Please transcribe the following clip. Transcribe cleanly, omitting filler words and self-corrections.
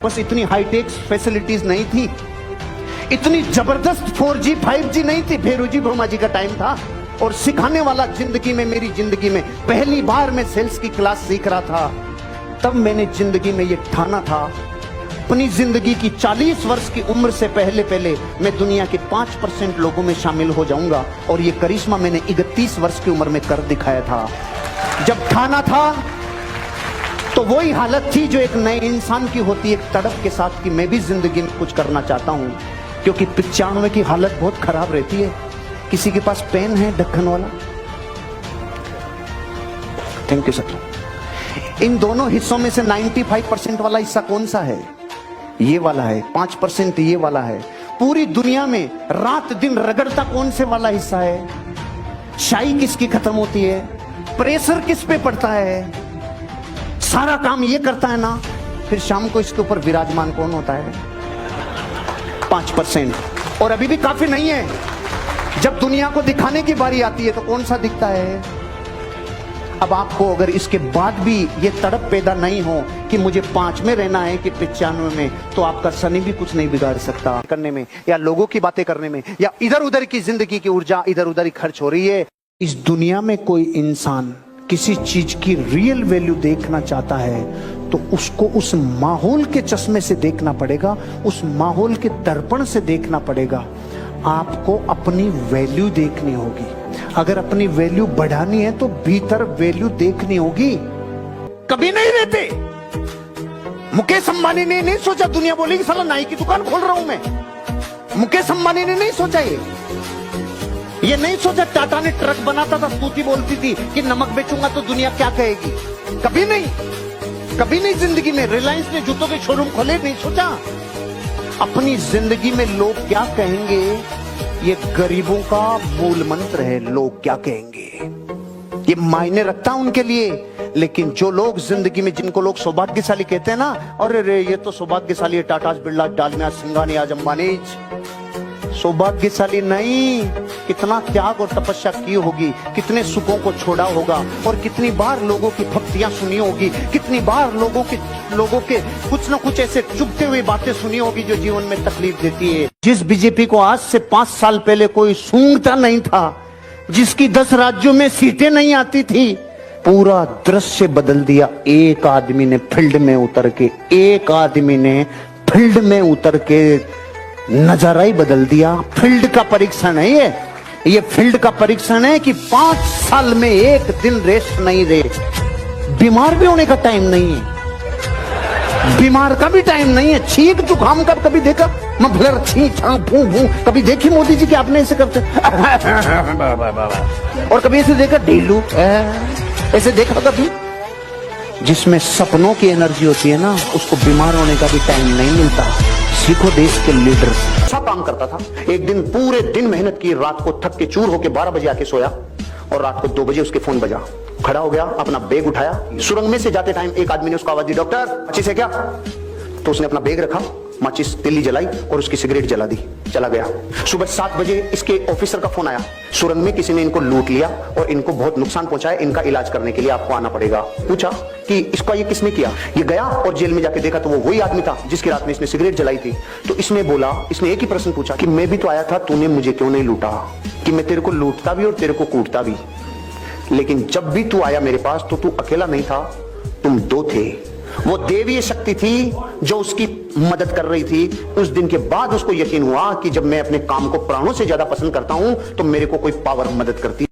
बस इतनी hi tech facilities नहीं थी, इतनी जबरदस्त 4G 5G नहीं थी। भेरूजी भोमा जी का टाइम था और सिखाने वाला जिंदगी में, मेरी जिंदगी में पहली बार मैं सेल्स की क्लास सीख रहा था। तब मैंने जिंदगी में ये ठाना था, अपनी जिंदगी की 40 वर्ष की उम्र से पहले मैं दुनिया के 5% लोगों में शामिल हो जाऊंगा। और ये करिश्मा मैंने 31 वर्ष की उम्र में कर दिखाया था। जब ठाना था तो वही हालत थी जो एक नए इंसान की होती है, एक तड़प के साथ कि मैं भी जिंदगी में कुछ करना चाहता हूं। क्योंकि 95 की हालत बहुत खराब रहती है। किसी के पास पेन है ढक्कन वाला? Thank you sir. इन दोनों हिस्सों में से 95% वाला हिस्सा कौन सा है? ये वाला है। 5% ये वाला है। पूरी दुनिया में रात दिन रगड़ता कौन से वाला हिस्सा है? शाई किसकी खत्म होती है? प्रेशर किस पे पड़ता है? सारा काम ये करता है ना, फिर शाम को इसके ऊपर विराजमान कौन होता है? 5%। और अभी भी काफी नहीं है। जब दुनिया को दिखाने की बारी आती है तो कौन सा दिखता है? अब आपको अगर इसके बाद भी ये तड़प पैदा नहीं हो कि मुझे 5 में रहना है कि 95 में, तो आपका शनि भी कुछ नहीं बिगाड़ सकता करने में, या लोगों की बातें करने में, या इधर उधर की जिंदगी की ऊर्जा इधर उधर ही खर्च हो रही है। इस दुनिया में कोई इंसान किसी चीज की रियल वैल्यू देखना चाहता है तो उसको उस माहौल के चश्मे से देखना पड़ेगा, उस माहौल के दर्पण से देखना पड़ेगा। आपको अपनी वैल्यू देखनी होगी। अगर अपनी वैल्यू बढ़ानी है तो भीतर वैल्यू देखनी होगी। कभी नहीं रहते। मुकेश अंबानी ने नहीं सोचा, दुनिया बोलेगी साला नाई की दुकान खोल रहा हूं मैं। मुकेश अंबानी ने नहीं सोचा ये नहीं सोचा। टाटा ने ट्रक बनाता था, स्तुति बोलती थी कि नमक बेचूंगा तो दुनिया क्या कहेगी। कभी नहीं, कभी नहीं जिंदगी में। रिलायंस ने जूतों के शोरूम खोले, नहीं सोचा। अपनी जिंदगी में लोग क्या कहेंगे, ये गरीबों का मूल मंत्र है। लोग क्या कहेंगे ये मायने रखता है उनके लिए। लेकिन जो लोग जिंदगी में, जिनको लोग सौभाग्यशाली कहते हैं ना, अरे रे ये तो सौभाग्यशाली है, टाटा बिरला डालमिया सिंघानी आज अंबानी। सौभाग्यशाली नहीं, कितना त्याग और तपस्या की होगी, कितने सुखों को छोड़ा होगा, और कितनी बार लोगों की भक्तियां सुनी होगी, कितनी बार लोगों के कुछ न कुछ ऐसे चुभते हुए बातें सुनी होगी जो जीवन में तकलीफ देती है। जिस बीजेपी को आज से 5 साल पहले कोई सूंघता नहीं था, जिसकी 10 राज्यों में सीटें नहीं आती थी, पूरा दृश्य बदल दिया एक आदमी ने फील्ड में उतर के। एक आदमी ने फील्ड में उतर के नजारा ही बदल दिया। फील्ड का परीक्षण है ये फील्ड का परीक्षण है कि 5 साल में एक दिन रेस्ट नहीं दे। बीमार भी होने का टाइम नहीं है, बीमार का भी टाइम नहीं है। छींक जुकाम का कभी देखा? मफलर छींक फू फू कभी देखी मोदी जी कि आपने ऐसे करते? और कभी ऐसे देखा ढीलू ऐसे देखा कभी? जिसमें सपनों की एनर्जी होती है ना, उसको बीमार होने का भी टाइम नहीं मिलता। सीखो देश के लीडर। अच्छा काम करता था। एक दिन पूरे दिन मेहनत की, रात को थक के चूर होके 12 बजे आके सोया और रात को 2 बजे उसके फोन बजा। खड़ा हो गया, अपना बैग उठाया, सुरंग में से जाते टाइम एक आदमी ने उसको आवाज दी, डॉक्टर माचिस है क्या? तो उसने अपना बैग रखा, माचिस तिल्ली जलाई और उसकी सिगरेट जला दी, चला गया। सुबह 7 बजे इसके ऑफिसर का फोन आया, सुरंग में किसी ने इनको लूट लिया और इनको बहुत नुकसान पहुंचाया, इनका इलाज करने के लिए आपको आना पड़ेगा। पूछा कि इसका ये किसने किया? ये गया और जेल में जाके देखा तो वो वही आदमी था जिसकी रात में इसने सिगरेट जलाई थी। तो इसने बोला, इसने एक ही प्रश्न पूछा कि मैं भी तो आया था, तूने मुझे क्यों नहीं लूटा? कि मैं तेरे को लूटता भी और तेरे को कूटता भी, लेकिन जब भी तू आया मेरे पास तो तू अकेला नहीं था, तुम 2 थे। वो देवीय शक्ति थी जो उसकी मदद कर रही थी। उस दिन के बाद उसको यकीन हुआ कि जब मैं अपने काम को प्राणों से ज्यादा पसंद करता हूं तो मेरे को कोई पावर मदद करती।